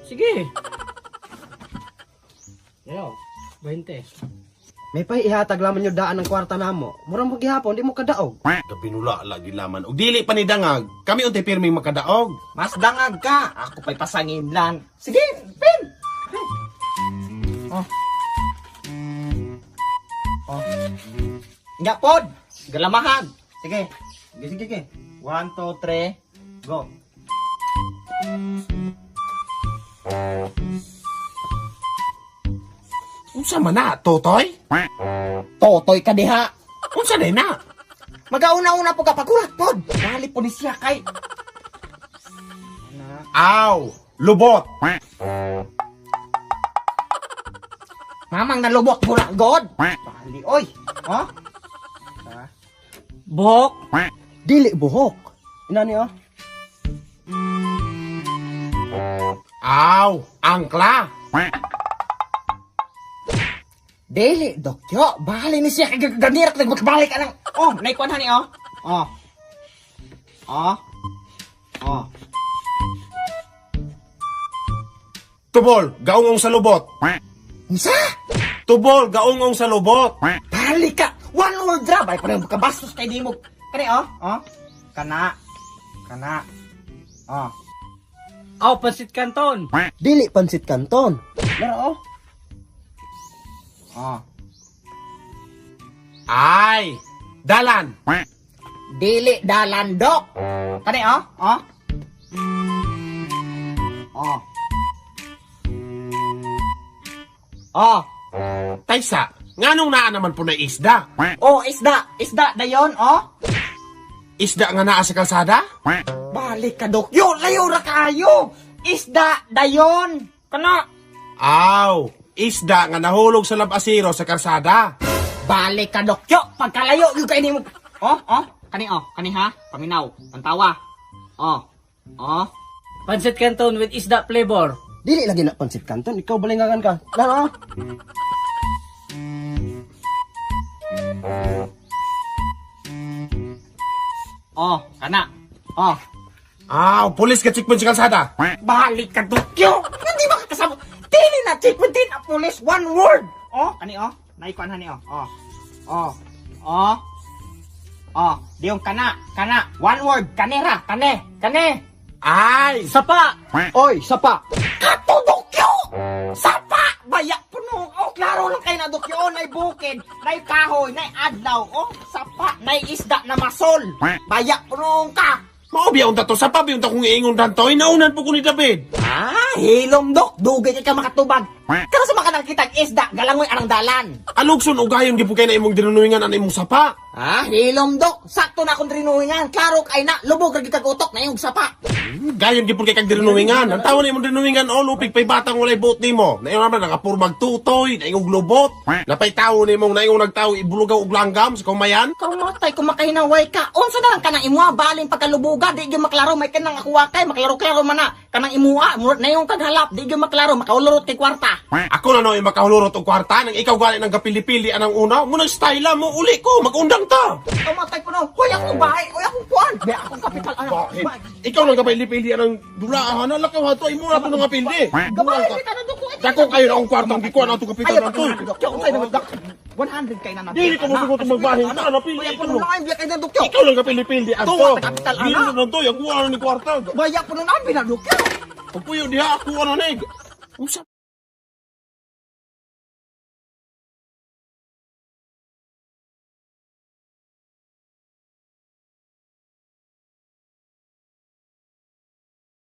Sige. Yo, 20. May pa ihatag laman yung daan ng kwarta namo. Murang maghihapon, di mo kadaog. Kapinula lagi laman. Og dili pa ni dangag, kami unti pirming makadaog. Mas dangag ka. Ako pa'y pasangin lang. Sige, pin. Oh. Oh. Nga pod. Galamahan. Sige. Sige. 1, 2, 3. Go. Unsa man na, Totoy? Totoy ka diha. Unsa day na? Magauna-una po ka pagulat pod. Dali po ni siya kay. Aw, lubot. Mamang nalubot mo na, God. Bali, oy. Oh? Buhok. Dili buhok. Inani oh. Aw, angkla. Dili, dokyo. Bali ni siya kay ganirak nagbalik ka ng... Oh, naikuan hani, oh. Oh. Oh. Oh. Tubol, gaungong sa lubot. Isa? Tubol, gaungong sa lubot. Bali ka. One word dra. Bali ko na kabastos kay di mo. Kani, oh. Oh. Kana. Oh. Aw, Pansit Canton. Dili pansit kanton. Laro, oh. Oh. Ay, dalan. Dili dalandok. Kani, oh. Oh. Oh. Oh. Taysa, nganong naa naman po na isda? Oh, isda. Isda dayon, oh. Isda nga naa sa kalsada? Balik ka, Dok. Yo, layo ra kayo. Isda dayon. Kana. Aw, isda nga nahulog sa labasiro sa kalsada. Balik ka, Dok. Yo, pagkalayo yung kainin mo. Oh. Kani ha? Paminaw. Pantawa. Oh. Pansit Canton with isda flavor. Dili lagi na pansit kanton. Ikaw balingangan ka. Laro. Oh, kana. Oh. Aw, pulis ka chikpon sa kalsada. Balik ka, Dok. Yo, hindi ba kasama? Tini na, check mo din, police. One word. Oh, kani, oh. Naikuan hani, oh. Oh, diyong kana. One word. Kanera. Kane. Ay, Sapa. Oy, sapa. Katudokyo! Sapa! Bayak puno! Oh, klaro lang kayo na dokyo. Nay bukid, nay kahoy, nay adlaw. Oh, sapa! Nay isda na masol. Bayak puno ka! maobiyaw ta to sa pabiyon ta kung iingon dantoy, naunan po ko ni David. Ah, hilom dok! Dugay ka makatubag. Kano sa makanakitag isda, galangoy arang dalan. Alugson ugayon gipon kay na imong dinunuingan an imong sapa. Ah, hilom dok! Sakto na akong drinuhingan. Klaro kay na, lubog ragi kag utok na yung sapa. Gayon gipon kay kag dinunuingan. Ang tawon imong dinunuingan o lupig pay batang walay buot nimo. Na naman nakapurmag tutoy, na imong lubot. Napay tawo nimong na imong nagtawo ibulugaw og langgam sa kumayan. Kamatay kung makahinaway ka. Unsa na lang kanang imuha baling pagkalubuga, di gyud maklaro may kanang akuha kay maklaro-klaro man na. Kanang imuha, murot na yung kaghalap, di gyud maklaro makaulurot kay kwarta. Ako na no makahulurot og kwarta nang ikaw gali nang kapili-pili anang una. Mo nang style mo uli ko magundang ta. Kamatay ko na. Hoy akong bahay, hoy akong kuan. Di akong kapital ana. Bakit? Ikaw lang kapili-pili anang dulaahan na lakaw hato imo na to nga pildi. Gabay ka na doko. Dako kayo na ang kwartang gikuan ato kapital Ayaw na to. dokyo unsay na dak. 100 kay na na. Dili ko mo sugot magbahin ta na pildi Hoy ito. ako na ay biya kay na dokyo. Ikaw lang kapili-pili ato. Tuwa ta kapital ana. Dili na to yung kuha ni kwarta. Bayak po nun abi na dokyo. Pagpuyo diha ako ano nig. Usa